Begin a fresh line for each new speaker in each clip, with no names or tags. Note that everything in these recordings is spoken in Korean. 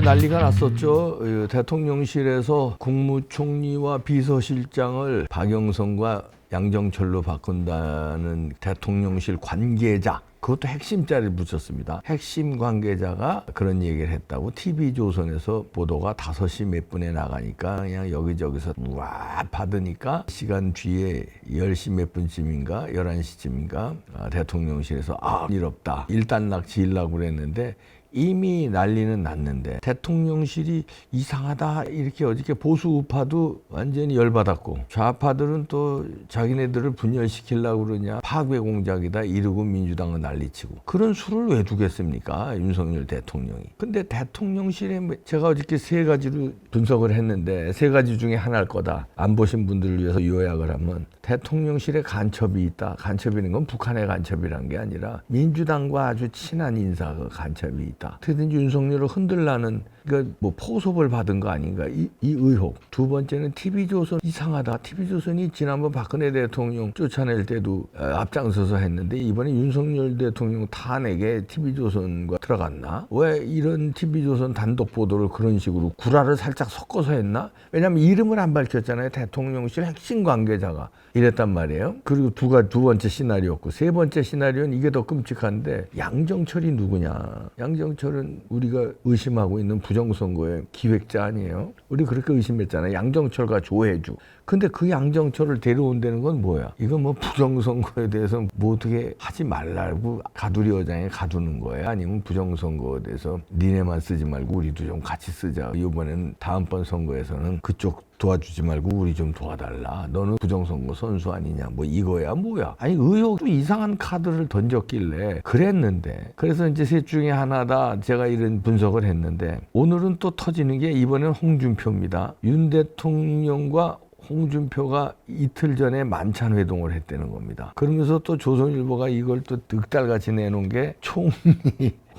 난리가 났었죠. 대통령실에서 국무총리와 비서실장을 박영선과 양정철로 바꾼다는 대통령실 관계자, 그것도 핵심 자리를 붙였습니다. 핵심 관계자가 그런 얘기를 했다고 TV조선에서 보도가 5시 몇 분에 나가니까 그냥 여기저기서 우와 받으니까 시간 뒤에 10시 몇 분쯤인가 11시쯤인가 대통령실에서 일 없다, 일단락 지으려고 그랬는데 이미 난리는 났는데 대통령실이 이상하다 이렇게 어저께 보수 우파도 완전히 열받았고, 좌파들은 또 자기네들을 분열시키려고 그러냐, 파괴 공작이다 이러고 민주당은 난리치고. 그런 수를 왜 두겠습니까 윤석열 대통령이. 근데 대통령실에 제가 어저께 3가지로 분석을 했는데 3가지 중에 하나일 거다. 안 보신 분들을 위해서 요약을 하면, 대통령실에 간첩이 있다. 간첩이라는 건 북한의 간첩이라는 게 아니라 민주당과 아주 친한 인사가 간첩이 있다. 어떻게든지 윤석열을 흔들라는, 그러니까 뭐 포섭을 받은 거 아닌가, 이 의혹. 두 번째는 TV조선 이상하다. TV조선이 지난번 박근혜 대통령 쫓아낼 때도 앞장서서 했는데 이번에 윤석열 대통령 탄핵에 TV조선과 들어갔나? 왜 이런 TV조선 단독 보도를 그런 식으로 구라를 살짝 섞어서 했나? 왜냐하면 이름을 안 밝혔잖아요. 대통령실 핵심 관계자가 이랬단 말이에요. 그리고 두 번째 시나리오였고, 세 번째 시나리오는 이게 더 끔찍한데, 양정철이 누구냐. 양정철은 우리가 의심하고 있는 부정선거의 기획자 아니에요. 우리 그렇게 의심했잖아요. 양정철과 조혜주. 근데 그 양정철을 데려온다는 건 뭐야? 이건 뭐 부정선거에 대해서 뭐 어떻게 하지 말라고 가두리 어장에 가두는 거예요? 아니면 부정선거에 대해서 니네만 쓰지 말고 우리도 좀 같이 쓰자. 이번에는 다음번 선거에서는 그쪽 도와주지 말고 우리 좀 도와달라. 너는 부정선거 선수 아니냐. 뭐 이거야 뭐야. 아니 의혹도 이상한 카드를 던졌길래 그랬는데, 그래서 이제 셋 중에 하나다 제가 이런 분석을 했는데, 오늘은 또 터지는 게 이번엔 홍준표입니다. 윤 대통령과 홍준표가 이틀 전에 만찬 회동을 했다는 겁니다. 그러면서 또 조선일보가 이걸 또 득달같이 내놓은 게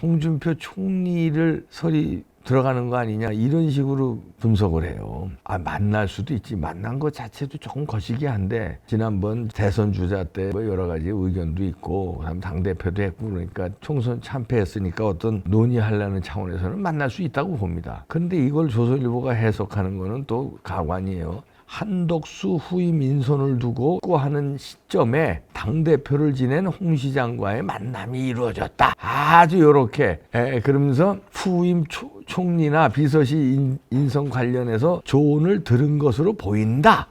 홍준표 총리를 설이 들어가는 거 아니냐 이런 식으로 분석을 해요. 만날 수도 있지. 만난 것 자체도 조금 거시기한데, 지난번 대선 주자 때 뭐 여러 가지 의견도 있고 당대표도 했고 그러니까 총선 참패했으니까 어떤 논의하려는 차원에서는 만날 수 있다고 봅니다. 그런데 이걸 조선일보가 해석하는 거는 또 가관이에요. 한덕수 후임 인선을 두고 하는 시점에 당대표를 지낸 홍 시장과의 만남이 이루어졌다. 아주 요렇게 그러면서 후임 총리나 비서실 인선 관련해서 조언을 들은 것으로 보인다.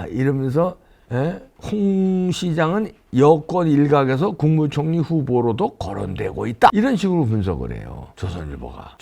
이러면서 홍 시장은 여권 일각에서 국무총리 후보로도 거론되고 있다. 이런 식으로 분석을 해요. 조선일보가.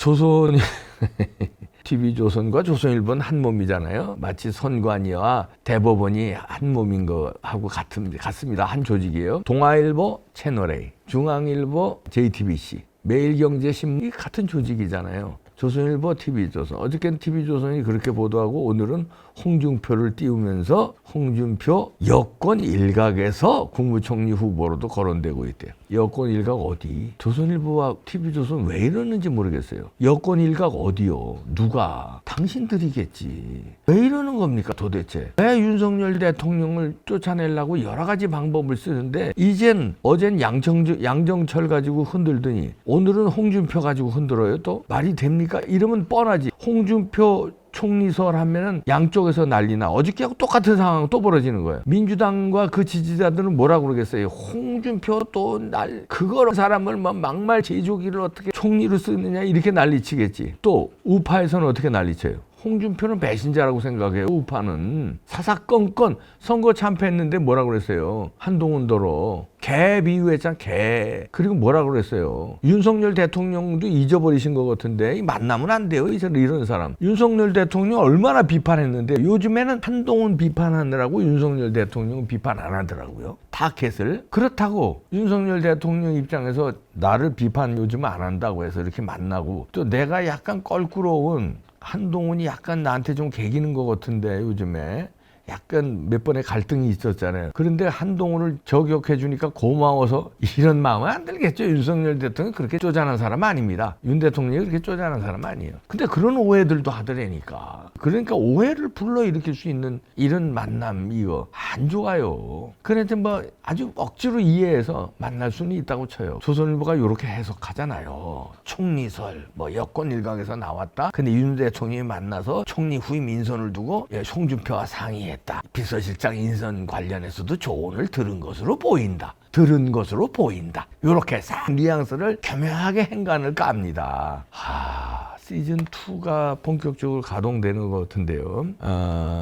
TV조선과 조선일보는 한 몸이잖아요. 마치 선관위와 대법원이 한 몸인 거하고 같습니다. 한 조직이에요. 동아일보 채널A, 중앙일보 JTBC, 매일경제신문이 같은 조직이잖아요. 조선일보, TV조선. 어저께는 TV조선이 그렇게 보도하고 오늘은 홍준표를 띄우면서 홍준표 여권 일각에서 국무총리 후보로도 거론되고 있대요. 여권 일각 어디? 조선일보와 TV조선 왜 이러는지 모르겠어요. 여권 일각 어디요? 누가? 당신들이겠지. 왜 이러는 겁니까 도대체? 왜 윤석열 대통령을 쫓아내려고 여러 가지 방법을 쓰는데, 어젠 양정철 가지고 흔들더니 오늘은 홍준표 가지고 흔들어요. 또 말이 됩니까? 이러면 뻔하지. 홍준표 총리설 하면은 양쪽에서 난리나. 어저께하고 똑같은 상황 또 벌어지는 거예요. 민주당과 그 지지자들은 뭐라고 그러겠어요? 홍준표 그걸 사람을 막말 제조기를 어떻게 총리로 쓰느냐 이렇게 난리치겠지. 또 우파에서는 어떻게 난리쳐요? 홍준표는 배신자라고 생각해요. 우파는 사사건건 선거 참패했는데 뭐라고 그랬어요? 한동훈더러 개 비유했잖아. 개. 그리고 뭐라고 그랬어요? 윤석열 대통령도 잊어버리신 것 같은데 만나면 안 돼요. 이런 사람. 윤석열 대통령 얼마나 비판했는데 요즘에는 한동훈 비판하느라고 윤석열 대통령 비판 안 하더라고요. 타켓을. 그렇다고 윤석열 대통령 입장에서 나를 비판 요즘 안 한다고 해서 이렇게 만나고, 또 내가 약간 껄끄러운 한동훈이 약간 나한테 좀 개기는 것 같은데 요즘에 약간 몇 번의 갈등이 있었잖아요. 그런데 한동훈을 저격해 주니까 고마워서 이런 마음은 안 들겠죠. 윤석열 대통령이 그렇게 쪼잔한 사람 아닙니다. 윤 대통령이 그렇게 쪼잔한 사람 아니에요. 근데 그런 오해들도 하더라니까. 그러니까 오해를 불러일으킬 수 있는 이런 만남 이거 안 좋아요. 그런데 뭐 아주 억지로 이해해서 만날 수는 있다고 쳐요. 조선일보가 이렇게 해석하잖아요. 총리설 뭐 여권 일각에서 나왔다. 근데 윤 대통령이 만나서 총리 후임 인선을 두고 홍준표와 상의했다. 비서실장 인선 관련해서도 조언을 들은 것으로 보인다. 이렇게 싹 뉘앙스를 교묘하게 행간을 깝니다. 시즌2가 본격적으로 가동되는 것 같은데요.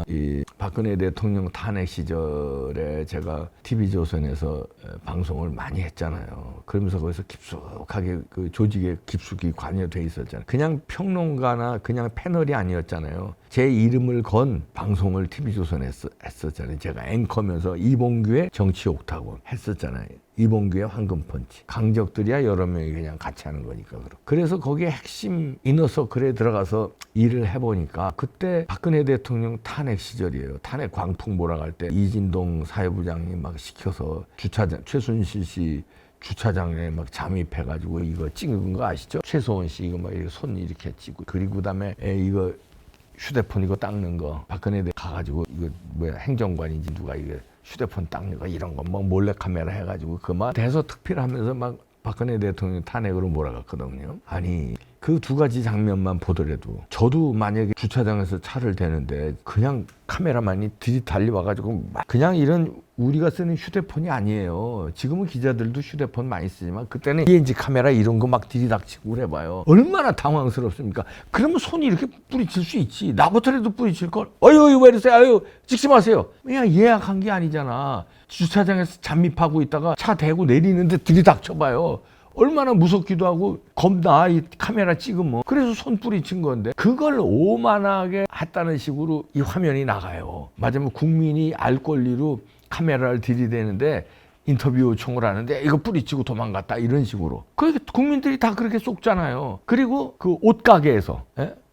이 박근혜 대통령 탄핵 시절에 제가 TV조선에서 방송을 많이 했잖아요. 그러면서 거기서 깊숙하게 그 조직에 깊숙이 관여돼 있었잖아요. 그냥 평론가나 그냥 패널이 아니었잖아요. 제 이름을 건 방송을 TV조선에서 했었잖아요. 제가 앵커면서 이봉규의 정치 옥타곤 했었잖아요. 이봉규의 황금펀치. 강적들이야 여러 명이 그냥 같이 하는 거니까. 그래서 거기에 핵심 이너서클에 들어가서 일을 해보니까 그때 박근혜 대통령 탄핵 시절이에요. 탄핵 광풍 몰아갈 때 이진동 사회부장이 막 시켜서 주차장, 최순실 씨 주차장에 막 잠입해가지고 이거 찍은 거 아시죠? 최소원 씨 이거 막 손 이렇게 찍고 그리고 그다음에 이거 휴대폰 이거 닦는 거 박근혜 대 가가지고 이거 뭐야 행정관인지 누가 이거 휴대폰 닦는 거 이런 거 뭐 몰래 카메라 해가지고 그만 대서특필하면서 막 박근혜 대통령 탄핵으로 몰아갔거든요. 아니 그 두 가지 장면만 보더라도 저도 만약에 주차장에서 차를 대는데 그냥 카메라만이 들이달리 와가지고 그냥 이런 우리가 쓰는 휴대폰이 아니에요. 지금은 기자들도 휴대폰 많이 쓰지만 그때는 ENG 카메라 이런 거 막 들이닥치고 그래봐요. 얼마나 당황스럽습니까? 그러면 손이 이렇게 뿌리칠 수 있지. 나부터라도 뿌리칠걸. 어유 왜 이러세요? 아유 찍지 마세요. 그냥 예약한 게 아니잖아. 주차장에서 잠입하고 있다가 차 대고 내리는데 들이닥쳐봐요. 얼마나 무섭기도 하고 겁나 이 카메라 찍으면. 그래서 손 뿌리친 건데 그걸 오만하게 했다는 식으로 이 화면이 나가요. 맞으면 국민이 알 권리로 카메라를 들이대는데 인터뷰 요청을 하는데 이거 뿌리치고 도망갔다 이런 식으로. 그 국민들이 다 그렇게 쏙잖아요. 그리고 그 옷가게에서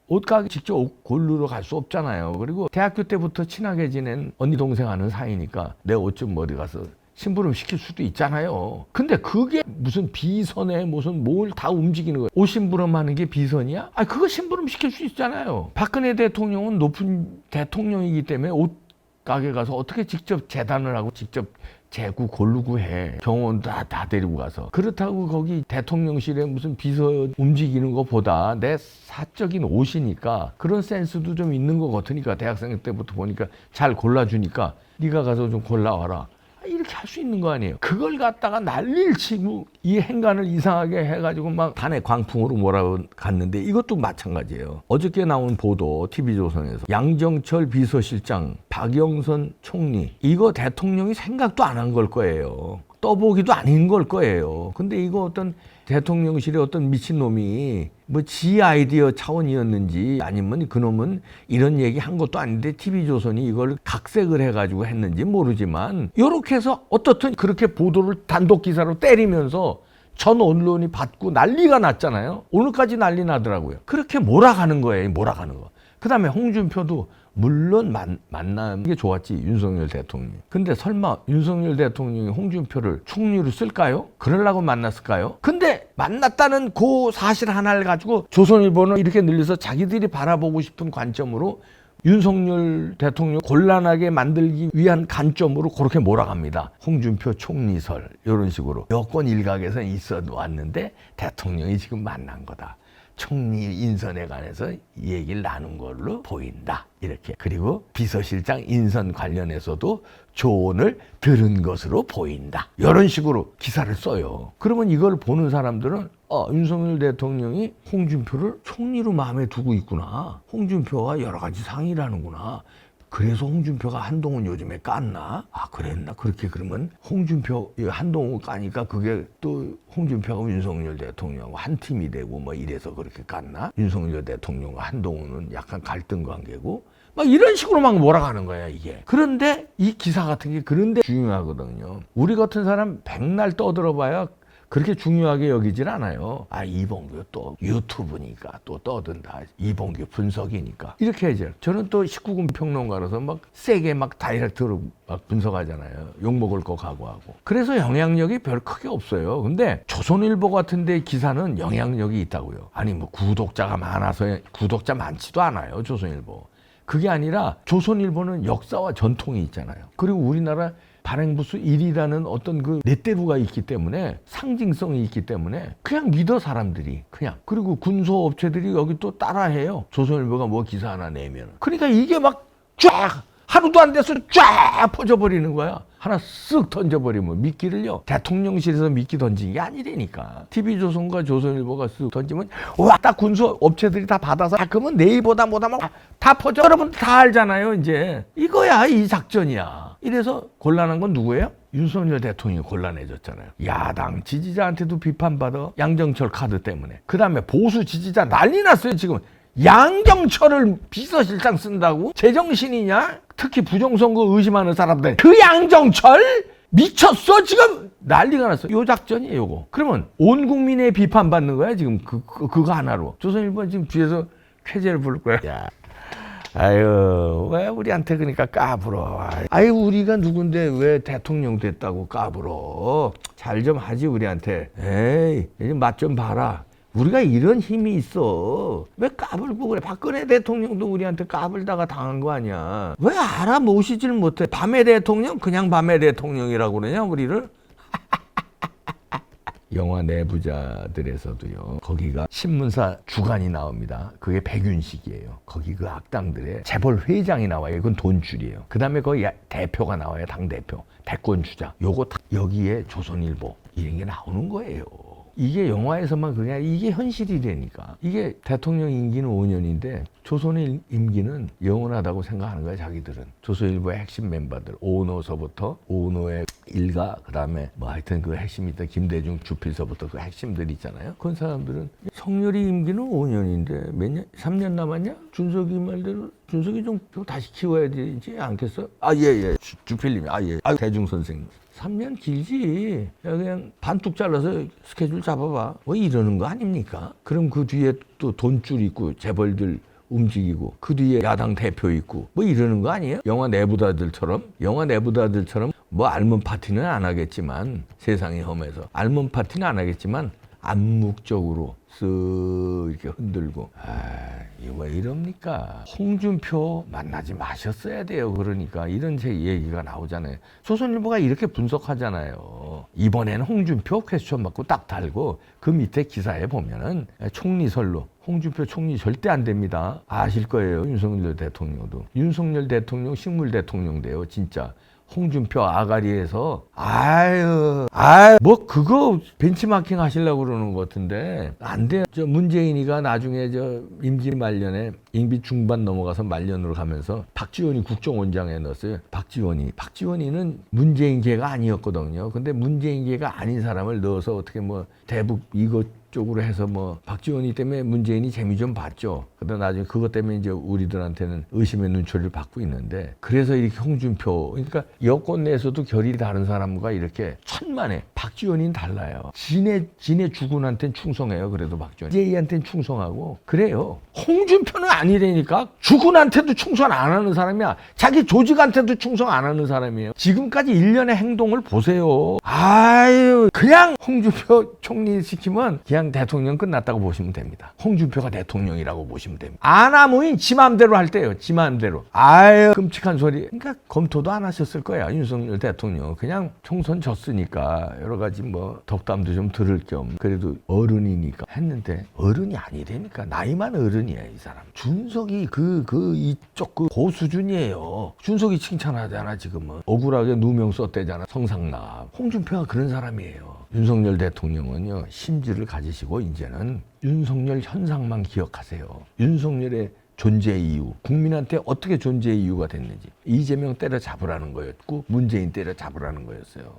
옷가게 직접 옷 고르러 갈 수 없잖아요. 그리고 대학교 때부터 친하게 지낸 언니 동생 하는 사이니까 내 옷 좀 어디 가서 심부름 시킬 수도 있잖아요. 근데 그게 무슨 비선에 무슨 뭘 다 움직이는 거예요. 옷 심부름하는 게 비선이야? 그거 심부름 시킬 수 있잖아요. 박근혜 대통령은 높은 대통령이기 때문에 옷 가게 가서 어떻게 직접 재단을 하고 직접 재고 고르고 해. 경호원 다 데리고 가서. 그렇다고 거기 대통령실에 무슨 비서 움직이는 것보다 내 사적인 옷이니까 그런 센스도 좀 있는 것 같으니까 대학생 때부터 보니까 잘 골라주니까 네가 가서 좀 골라와라. 이렇게 할 수 있는 거 아니에요. 그걸 갖다가 난리를 치고 이 행간을 이상하게 해가지고 막 탄핵 광풍으로 몰아갔는데 이것도 마찬가지예요. 어저께 나온 보도 TV조선에서 양정철 비서실장, 박영선 총리 이거 대통령이 생각도 안 한 걸 거예요. 떠보기도 아닌 걸 거예요. 근데 이거 어떤 대통령실의 어떤 미친놈이 뭐 지 아이디어 차원이었는지 아니면 그놈은 이런 얘기 한 것도 아닌데 TV조선이 이걸 각색을 해가지고 했는지 모르지만 이렇게 해서 어떻든 그렇게 보도를 단독 기사로 때리면서 전 언론이 받고 난리가 났잖아요. 오늘까지 난리 나더라고요. 그렇게 몰아가는 거예요. 몰아가는 거. 그다음에 홍준표도 물론 만나는 게 좋았지 윤석열 대통령이. 근데 설마 윤석열 대통령이 홍준표를 총리로 쓸까요? 그러려고 만났을까요? 근데 만났다는 그 사실 하나를 가지고 조선일보는 이렇게 늘려서 자기들이 바라보고 싶은 관점으로 윤석열 대통령 곤란하게 만들기 위한 관점으로 그렇게 몰아갑니다. 홍준표 총리설 이런 식으로 여권 일각에서 있어 왔는데 대통령이 지금 만난 거다. 총리 인선에 관해서 얘기를 나눈 걸로 보인다. 이렇게. 그리고 비서실장 인선 관련해서도 조언을 들은 것으로 보인다. 이런 식으로 기사를 써요. 그러면 이걸 보는 사람들은 윤석열 대통령이 홍준표를 총리로 마음에 두고 있구나. 홍준표와 여러 가지 상의를 하는구나. 그래서 홍준표가 한동훈 요즘에 깠나? 그랬나? 그렇게 그러면 홍준표, 한동훈 까니까 그게 또 홍준표가 윤석열 대통령하고 한 팀이 되고 뭐 이래서 그렇게 깠나? 윤석열 대통령과 한동훈은 약간 갈등 관계고 막 이런 식으로 막 몰아가는 거야, 이게. 그런데 이 기사 같은 게 그런데 중요하거든요. 우리 같은 사람 백날 떠들어봐야 그렇게 중요하게 여기질 않아요. 아, 이봉규 또 유튜브니까 또 떠든다. 이봉규 분석이니까. 이렇게 해야죠. 저는 또 19금 평론가로서 막 세게 막 다이렉트로 막 분석하잖아요. 욕먹을 거 각오하고. 그래서 영향력이 별 크게 없어요. 근데 조선일보 같은 데 기사는 영향력이 있다고요. 아니 뭐 구독자가 많아서 구독자 많지도 않아요. 조선일보. 그게 아니라 조선일보는 역사와 전통이 있잖아요. 그리고 우리나라 발행부수 1위라는 어떤 그 렛대루가 있기 때문에 상징성이 있기 때문에 그냥 믿어 사람들이 그냥. 그리고 군소업체들이 여기 또 따라해요. 조선일보가 뭐 기사 하나 내면. 그러니까 이게 막 쫙 하루도 안 돼서 쫙 퍼져버리는 거야. 하나 쓱 던져버리면 미끼를요. 대통령실에서 미끼 던진 게 아니라니까. TV조선과 조선일보가 쓱 던지면 와, 딱 군소업체들이 다 받아서 그러면 네이버다 뭐다 막 다 퍼져. 여러분 다 알잖아요. 이제 이거야, 이 작전이야. 이래서 곤란한 건 누구예요? 윤석열 대통령이 곤란해졌잖아요. 야당 지지자한테도 비판받아. 양정철 카드 때문에. 그 다음에 보수 지지자 난리 났어요. 지금 양정철을 비서실장 쓴다고? 제정신이냐? 특히 부정선거 의심하는 사람들. 그 양정철? 미쳤어? 지금 난리가 났어. 요 작전이에요, 요거. 그러면 온 국민의 비판받는 거야, 지금 그거 하나로. 조선일보는 지금 뒤에서 쾌재를 부를 거야. 야. 아유, 왜 우리한테 그러니까 까불어. 아유, 우리가 누군데 왜 대통령 됐다고 까불어. 잘 좀 하지, 우리한테. 에이, 이제 맛 좀 봐라. 우리가 이런 힘이 있어. 왜 까불고 그래. 박근혜 대통령도 우리한테 까불다가 당한 거 아니야. 왜 알아모시질 못해. 밤의 대통령? 그냥 밤의 대통령이라고 그러냐, 우리를? 영화 내부자들에서도요. 거기가 신문사 주간이 나옵니다. 그게 백윤식이에요. 거기 그 악당들의 재벌 회장이 나와요. 이건 돈줄이에요. 그 다음에 거기 대표가 나와요. 당대표. 대권주자. 요거 여기에 조선일보 이런 게 나오는 거예요. 이게 영화에서만 그냥 이게 현실이라니까. 이게 대통령 임기는 5년인데 조선의 임기는 영원하다고 생각하는 거야, 자기들은. 조선일보의 핵심 멤버들, 오노서부터 오노의 일가, 그다음에 뭐 하여튼 그 핵심이 있다. 김대중 주필서부터 그 핵심들 있잖아요. 그런 사람들은 성렬이 임기는 5년인데 몇 년? 3년 남았냐? 준석이 말대로 준석이 좀 다시 키워야 되지 않겠어? 아, 예. 주필님이, 예. 대중 선생님. 3년 길지. 그냥 반뚝 잘라서 스케줄 잡아봐. 뭐 이러는 거 아닙니까? 그럼 그 뒤에 또 돈줄 있고 재벌들 움직이고 그 뒤에 야당 대표 있고 뭐 이러는 거 아니에요? 영화 내부자들처럼 뭐 알몬 파티는 안 하겠지만 세상이 험해서 알몬 파티는 안 하겠지만 암묵적으로 쓱 이렇게 흔들고. 이거 왜 이럽니까? 홍준표 만나지 마셨어야 돼요. 그러니까 이런 제 얘기가 나오잖아요. 조선일보가 이렇게 분석하잖아요. 이번에는 홍준표 퀘스천 받고 딱 달고 그 밑에 기사에 보면은 총리설로 홍준표 총리 절대 안 됩니다. 아실 거예요. 윤석열 대통령도. 윤석열 대통령 식물 대통령 돼요. 진짜. 홍준표 아가리에서 뭐 그거 벤치마킹 하시려고 그러는 것 같은데 안 돼요. 저 문재인이가 나중에 저 임기 말년에 임기 중반 넘어가서 말년으로 가면서 박지원이 국정원장에 넣었어요. 박지원이는 문재인계가 아니었거든요. 근데 문재인계가 아닌 사람을 넣어서 어떻게 뭐 대북 이것 쪽으로 해서 뭐 박지원이 때문에 문재인이 재미 좀 봤죠. 근데 나중에 그것 때문에 이제 우리들한테는 의심의 눈초리를 받고 있는데, 그래서 이렇게 홍준표, 그러니까 여권 내에서도 결이 다른 사람과 이렇게 천만에 박지원이는 달라요. 지네 주군한테는 충성해요. 그래도 박지원. 제이한테는 충성하고 그래요. 홍준표는 아니라니까. 주군한테도 충성 안 하는 사람이야. 자기 조직한테도 충성 안 하는 사람이에요. 지금까지 일련의 행동을 보세요. 그냥 홍준표 총리 시키면 그냥 대통령 끝났다고 보시면 됩니다. 홍준표가 대통령이라고 보시면 됩니다. 아나무인 지 맘대로 할 때요. 지 맘대로. 끔찍한 소리. 그러니까 검토도 안 하셨을 거야. 윤석열 대통령. 그냥 총선 졌으니까 여러 가지 뭐 덕담도 좀 들을 겸 그래도 어른이니까 했는데 어른이 아니라니까. 나이만 어른이야, 이 사람. 준석이 이쪽 고수준이에요. 준석이 칭찬하잖아, 지금은. 억울하게 누명 썼대잖아, 성상납. 홍준표가 그런 사람이에요. 윤석열 대통령은요, 심지를 가지시고 이제는 윤석열 현상만 기억하세요. 윤석열의 존재 이유, 국민한테 어떻게 존재 이유가 됐는지. 이재명 때려잡으라는 거였고 문재인 때려잡으라는 거였어요.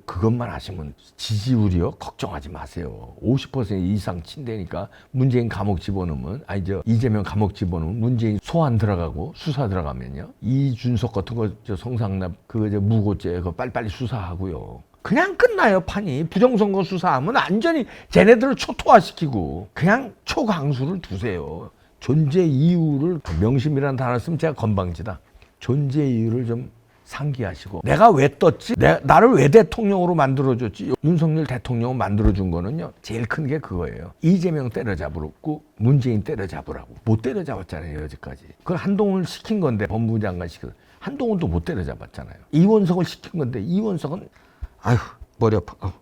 그것만 하시면 지지율이요, 걱정하지 마세요. 50% 이상 친다니까. 문재인 감옥 집어넣으면, 이재명 감옥 집어넣으면 문재인 소환 들어가고 수사 들어가면요, 이준석 같은 거 성상납 무고죄 그거 빨리빨리 수사하고요. 그냥 끝나요, 판이. 부정선거 수사하면 완전히 쟤네들을 초토화시키고 그냥 초강수를 두세요. 존재 이유를, 명심이라는 단어를 쓰면 제가 건방지다. 존재 이유를 좀 상기하시고, 내가 왜 떴지? 나를 왜 대통령으로 만들어줬지? 윤석열 대통령을 만들어준 거는요, 제일 큰 게 그거예요. 이재명 때려잡으라고, 문재인 때려잡으라고. 못 때려잡았잖아요, 여지까지. 그걸 한동훈을 시킨 건데, 법무부 장관 시켜서. 한동훈도 못 때려잡았잖아요. 이원석을 시킨 건데, 이원석은 아휴 머리 아파.